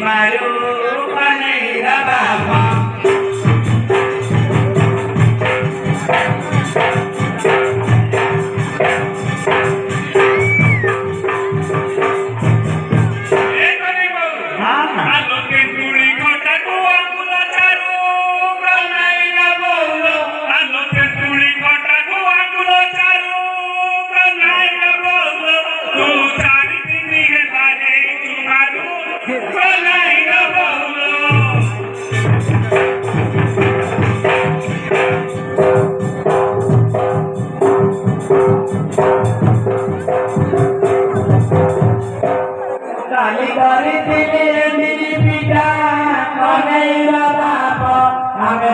maru Kaneira Bapa.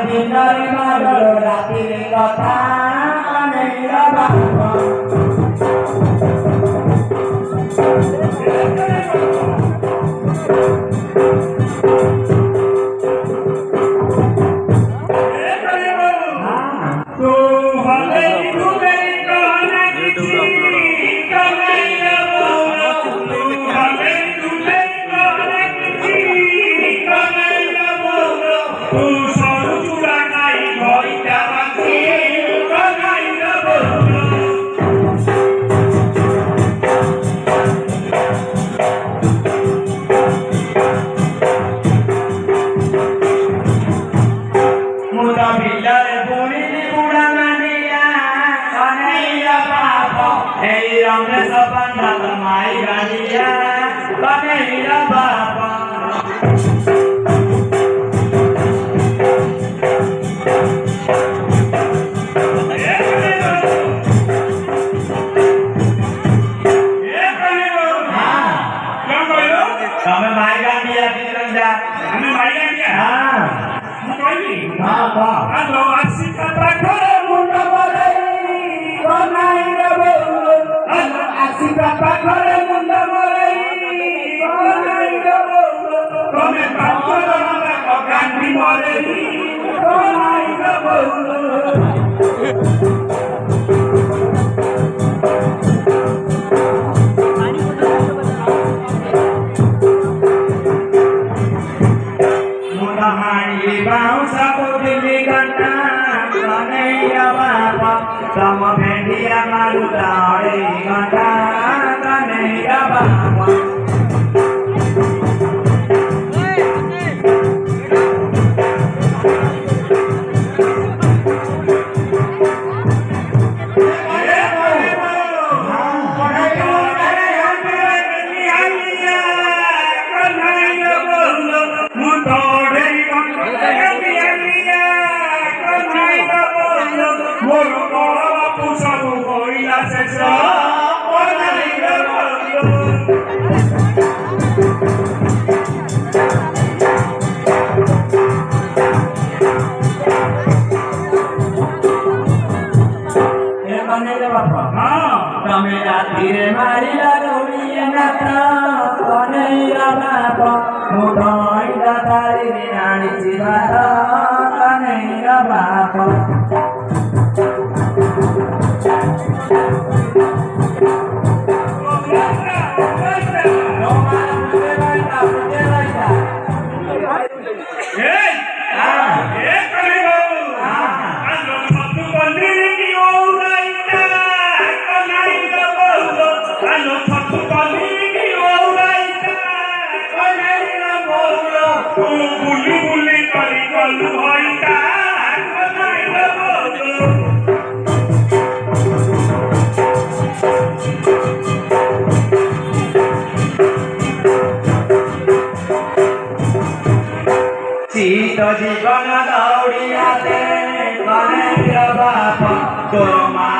Dinari malu rati kota Kaneira Bapa. Kaneira Bapa. Kami mainkan dia di rendah. Kami mainkan dia. Apa? Kalau asik kata kau muda balai, Kaneira Bapa. Kalau asik kata kau muda balai, Kaneira Bapa. Kami pakar mana kau ganti balai, Kaneira Bapa. Sama media malu dari kata Kaneira Bapa. Tire Maria Doria Nata Kaneira Bapa. Mudai datari nani cibata Kaneira Bapa. Cito জীবন দৌড়িয়াতে Kaneira Bapa. তোর মা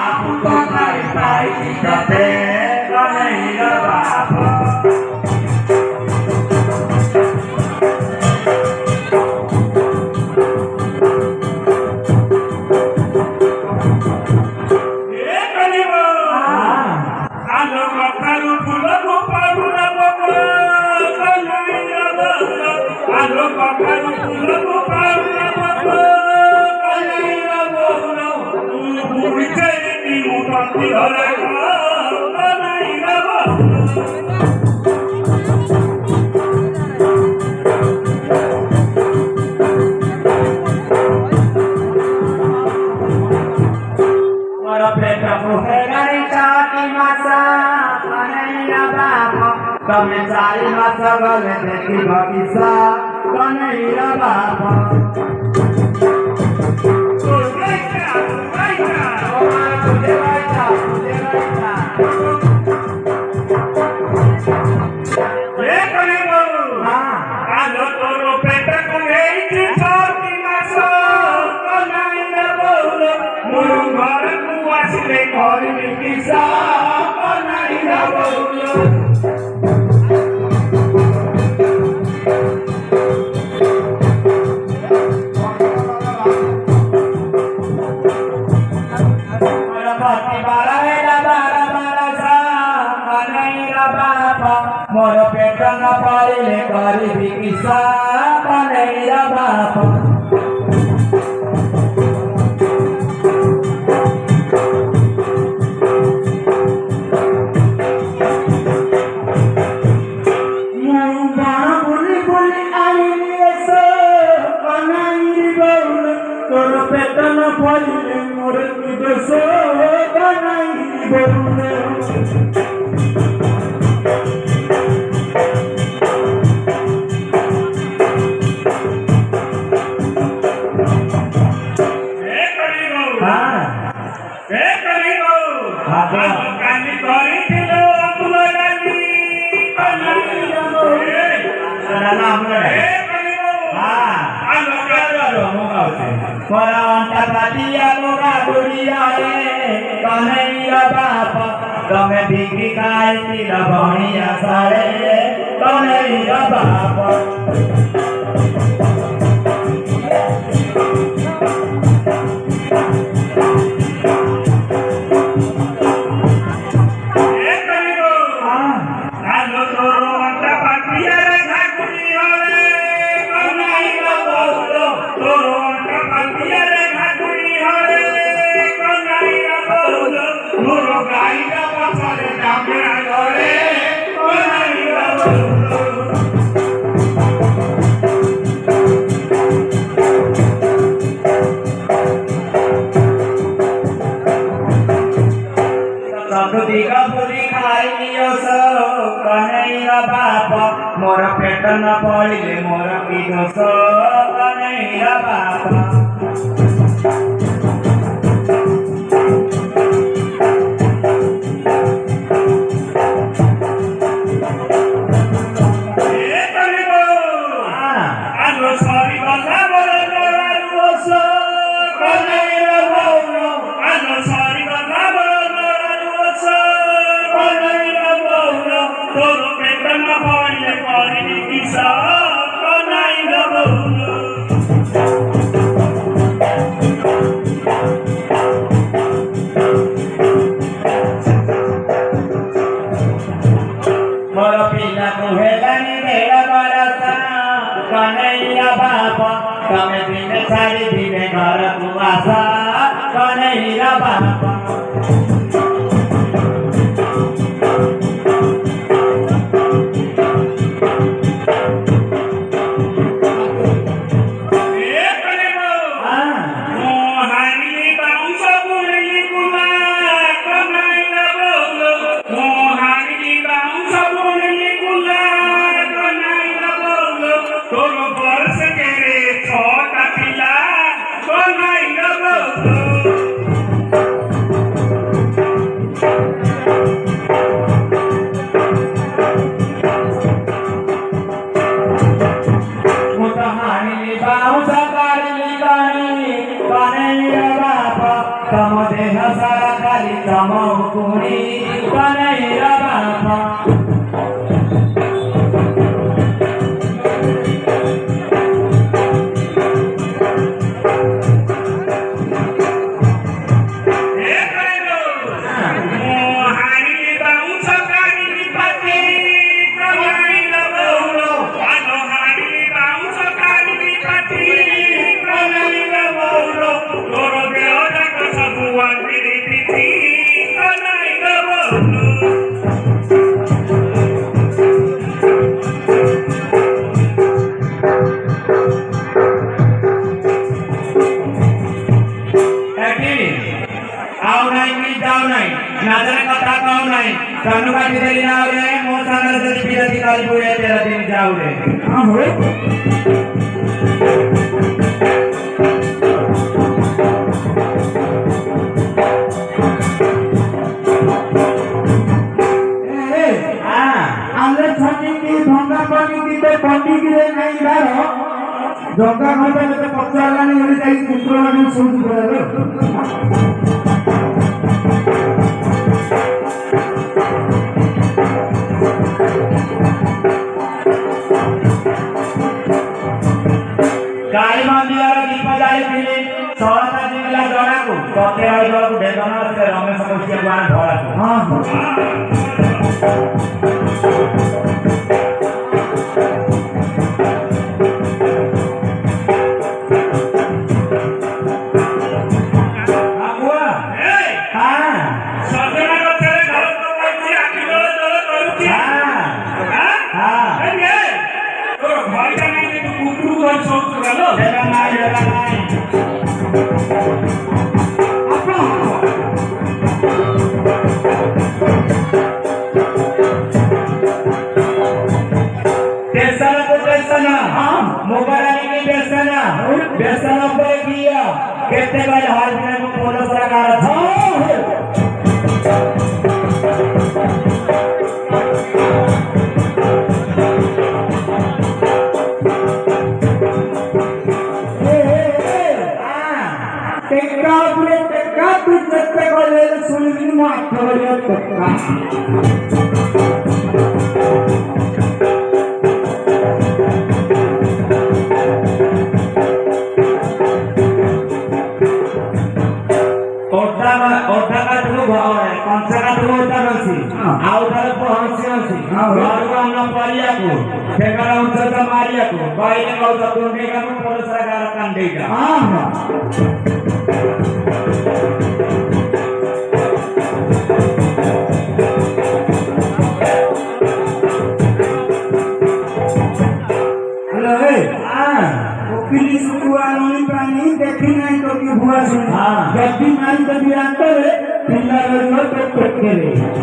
কোথায় পাই চিতাতে Kaneira Bapa. Kaneira Bapa. तमे चारि मास गले देखी बगिसा कन्हैया बाबा मोर पेट न पाइले गरीबी किसा कन्हैया बाबा कन्हैया बाबा तमे भिगी खाई भणिया सारे कन्हैया बाबा कन्हैया बाबा मोर पेट न पड़िले मोर की दोष कन्हैया बाबा कन्हैया बाबा तमे दिन छाड़ी दिने घर को आशा कन्हैया बाबा कन्हैया बाबा आओ नहीं की जाओ नहीं नजर कथा कहो नहीं तनु का दिली ना रे मोसा नजर बिरती काली बुए तेरा दिन जाओ रे हां हो जगह घंटा में पचारानी मिल जाएगी कुकुर वाली सुन पड़ेगा गाड़ी बांधी वाला दीपा जाए पीले सौरता जी मिला जोड़ा को तोते वाले जोड़ा को भेजना से रमेश को उसके बारे भरा को हाँ कितने बार हाल में को बोलो सरकार टेक्का तू जत्ते को ले सुन भी मार खबरिया टेक्का देखी नहीं तो की हुआ सुन जब भी मारी तभी अंतर है पिल्ला में तो करे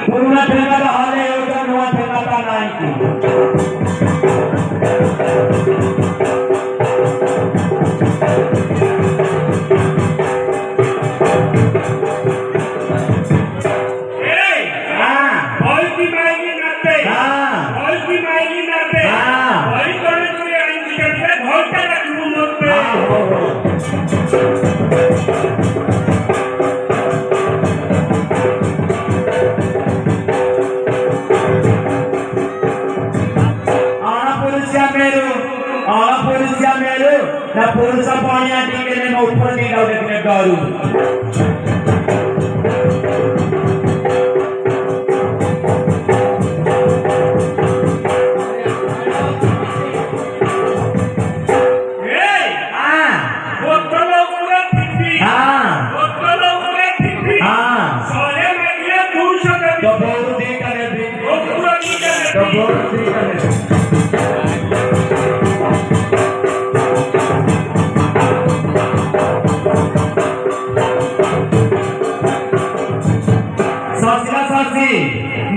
पूर्ण ठेका हाले एउटा नवा ठेका ता नाही की ना पुरुष पानी आटी के ने ऊपर नहीं गाओ देखने गारू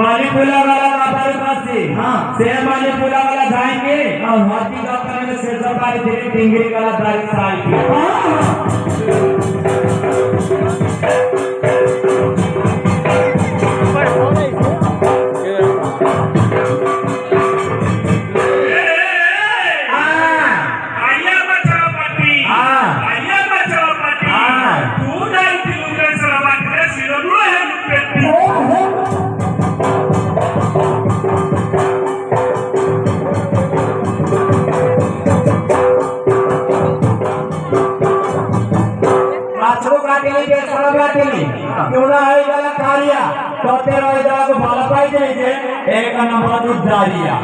मालीपुला वाला कापाल पासी हां से मालीपुला वाला जाएंगे और हाथी का करने से सरकार धीरे टिंगरी वाला दारी साल की एक नंबर उद्धारिया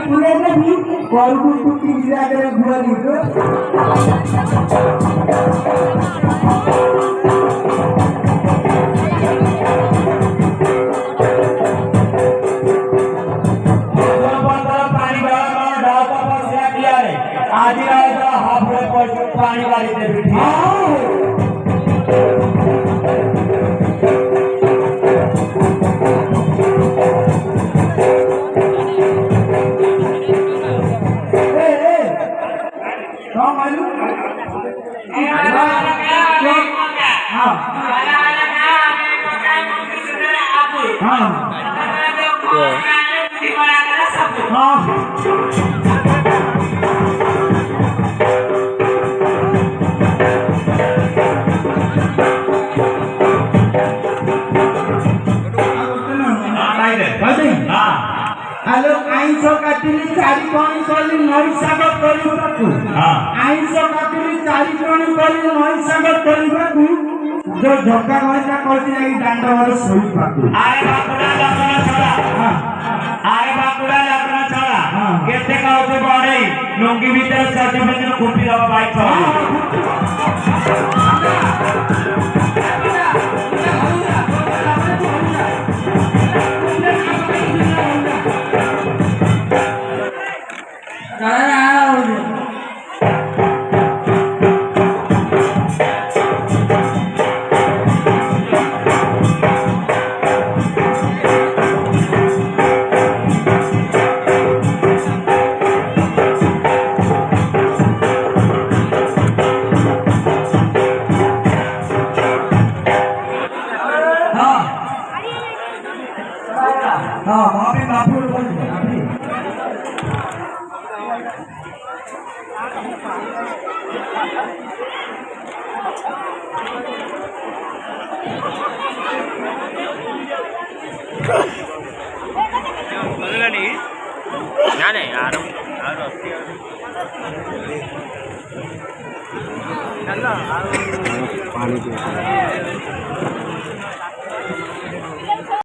পুরে নেবি করবু টুকি জায়গায় ঘুরে দিত आज हाफड़े पानी वाली हेलो आइंस काटिली चारि कोणी कली नई सागर करिबाकू आइंस काटिली चारि कोणी कली नई सागर करिबाकू जो धक्का मारता करती जाई दांड वाला सोई पाकू आरे बाकुड़ा लगना छड़ा केते काउते बड़े लुंगी भीतर सर्टिफिकेट खुपी दवा बाइक छड़ा पानी